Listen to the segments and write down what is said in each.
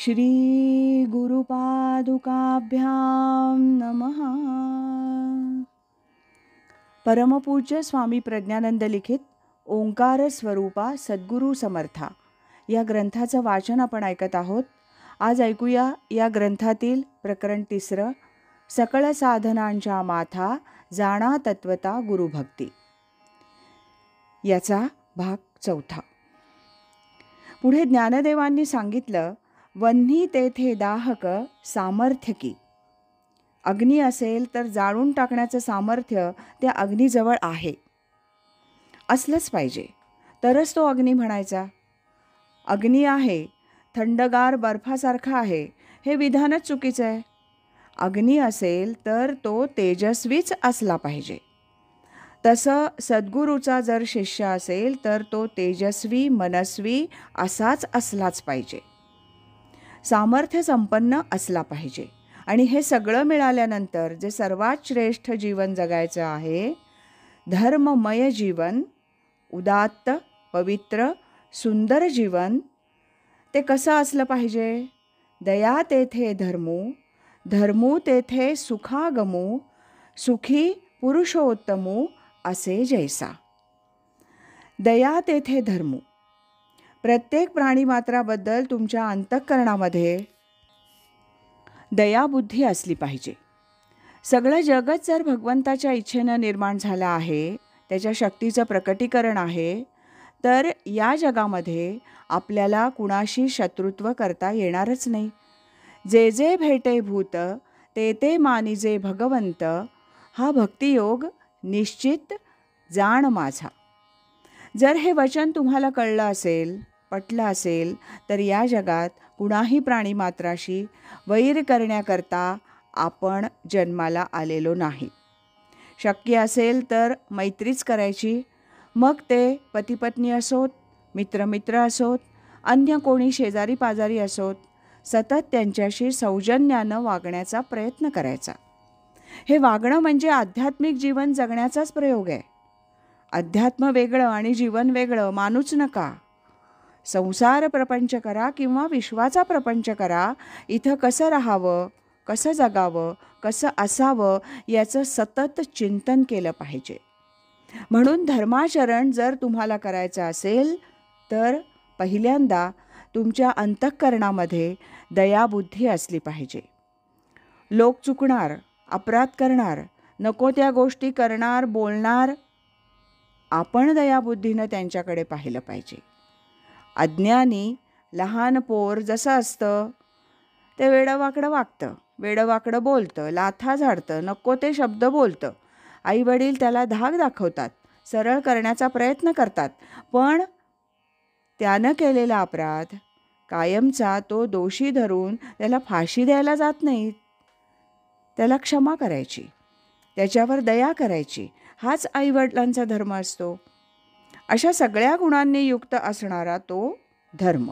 श्री गुरुपादुकाभ्याम नमः. परमपूज्य स्वामी प्रज्ञानंद लिखित ओंकार स्वरूपा सद्गुरू समर्था या ग्रंथाचं वाचन आपण ऐकत आहोत. आज ऐकूया या ग्रंथातील प्रकरण 3, सकळ साधनांच्या माथा जाणा तत्वता गुरुभक्ती, याचा भाग 4. पुढे ज्ञानदेवांनी सांगितलं, वन्ही तेथे दाहक सामर्थ्य की. अग्नी असेल तर जाळून टाकण्याचं सामर्थ्य त्या अग्नीजवळ आहे, असलंच पाहिजे, तरच तो अग्नी म्हणायचा. अग्नी आहे, थंडगार बर्फासारखा आहे, हे विधानच चुकीचं आहे. अग्नी असेल तर तो तेजस्वीच असला पाहिजे. तसं सद्गुरूचा जर शिष्य असेल तर तो तेजस्वी मनस्वी असाच असलाच पाहिजे, सामर्थ्य संपन्न असला पाहिजे. आणि हे सगळं मिळाल्यानंतर जे सर्वात श्रेष्ठ जीवन जगायचं आहे, धर्ममय जीवन, उदात्त पवित्र सुंदर जीवन, ते कसं असलं पाहिजे? दया तेथे धर्मू, धर्मू तेथे सुखागमू, सुखी पुरुषोत्तमू असे जैसा. दया तेथे धर्मू. प्रत्येक प्राणीमात्राबद्दल तुमच्या अंतःकरणामध्ये दयाबुद्धी असली पाहिजे. सगळं जगत जर भगवंताच्या इच्छेनं निर्माण झालं आहे, त्याच्या शक्तीचं प्रकटीकरण आहे, तर या जगामध्ये आपल्याला कुणाशी शत्रुत्व करता येणारच नाही. जे जे भेटे भूत ते ते मानिजे भगवंत, हा भक्तियोग निश्चित जाण माझा. जर हे वचन तुम्हाला कळलं असेल, पटलं असेल, तर या जगात कुणाही प्राणीमात्राशी वैर करण्याकरता आपण जन्माला आलेलो नाही. शक्य असेल तर मैत्रीच करायची. मग ते पतिपत्नी असोत, मित्रमित्र असोत, अन्य कोणी शेजारी पाजारी असोत, सतत त्यांच्याशी सौजन्यानं वागण्याचा प्रयत्न करायचा. हे वागणं म्हणजे आध्यात्मिक जीवन जगण्याचाच प्रयोग आहे. अध्यात्म वेगळं आणि जीवन वेगळं मानूच नका. संसार प्रपंच करा किंवा विश्वाचा प्रपंच करा, इथं कसं राहावं, कसं जगावं, कसं असावं याचं सतत चिंतन केलं पाहिजे. म्हणून धर्माचरण जर तुम्हाला करायचं असेल तर पहिल्यांदा तुमच्या अंतःकरणामध्ये दयाबुद्धी असली पाहिजे. लोक चुकणार, अपराध करणार, नको त्या गोष्टी करणार, बोलणार, आपण दयाबुद्धीनं त्यांच्याकडे पाहिलं पाहिजे. अज्ञानी लहान पोर जसं असतं ते वेडंवाकडं वागतं, वेडंवाकडं बोलतं, लाथा झाडतं, नको ते शब्द बोलतं. आईवडील त्याला धाक दाखवतात, सरळ करण्याचा प्रयत्न करतात, पण त्यानं केलेला अपराध कायमचा तो दोषी धरून त्याला फाशी द्यायला जात नाहीत. त्याला क्षमा करायची, त्याच्यावर दया करायची, हाच आईवडिलांचा धर्म असतो. अशा सगळ्या गुणांनी युक्त असणारा तो धर्म.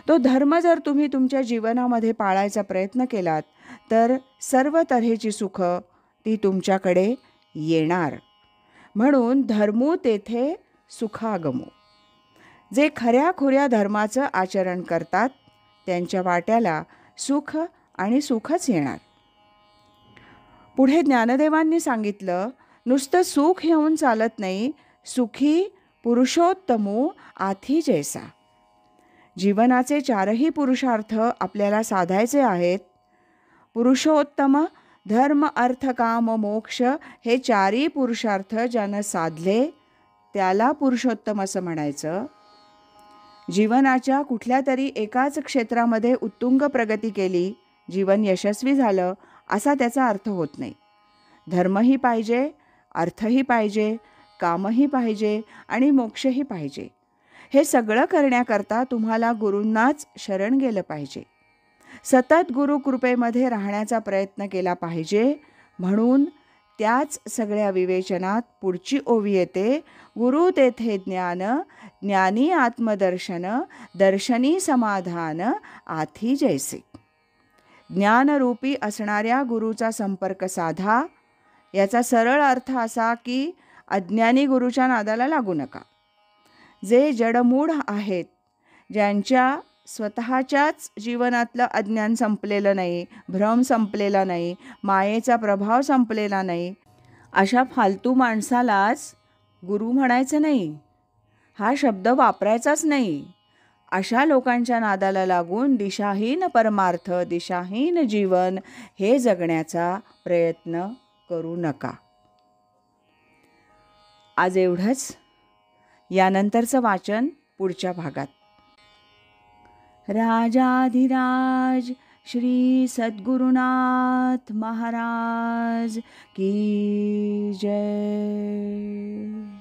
तो धर्म जर तुम्ही तुमच्या जीवनामध्ये पाळायचा प्रयत्न केलात तर सर्व तऱ्हेची सुख ती तुमच्याकडे येणार. म्हणून धर्मू तेथे सुखागमू. जे खऱ्याखुऱ्या धर्माचं आचरण करतात त्यांच्या वाट्याला सुख आणि सुखच येणार. पुढे ज्ञानदेवांनी सांगितलं, नुसतं सुख येऊन चालत नाही, सुखी पुरुषोत्तमू आथी जैसा. जीवनाचे 4ही पुरुषार्थ आपल्याला साधायचे आहेत. पुरुषोत्तम धर्म अर्थ काम मोक्ष हे 4ही पुरुषार्थ ज्यानं साधले त्याला पुरुषोत्तम असं म्हणायचं. जीवनाच्या कुठल्या तरी एकाच क्षेत्रामध्ये उत्तुंग प्रगती केली, जीवन यशस्वी झालं असा त्याचा अर्थ होत नाही. धर्मही पाहिजे, अर्थही पाहिजे, कामही पाहिजे आणि मोक्षही पाहिजे. हे सगळं करण्याकरता तुम्हाला गुरूंनाच शरण गेलं पाहिजे. सतत गुरुकृपेमध्ये राहण्याचा प्रयत्न केला पाहिजे. म्हणून त्याच सगळ्या विवेचनात पुढची ओवी येते, गुरु तेथे ज्ञान, ज्ञानी आत्मदर्शन, दर्शनी समाधान आथी जैसे. ज्ञानरूपी असणाऱ्या गुरुचा संपर्क साधा. याचा सरळ अर्थ असा की अज्ञानी गुरुच्या नादाला लागू नका. जे जडमूढ आहेत, ज्यांच्या स्वतःच्याच जीवनातलं अज्ञान संपलेलं नाही, भ्रम संपलेला नाही, मायेचा प्रभाव संपलेला नाही, अशा फालतू माणसालाच गुरु म्हणायचं नाही, हा शब्द वापरायचाच नाही. अशा लोकांच्या नादाला लागून दिशाहीन परमार्थ, दिशाहीन जीवन हे जगण्याचा प्रयत्न करू नका. आज एवढंच. यानंतरचं वाचन पुढच्या भागात. राजाधिराज श्री सद्गुरुनाथ महाराज की जय.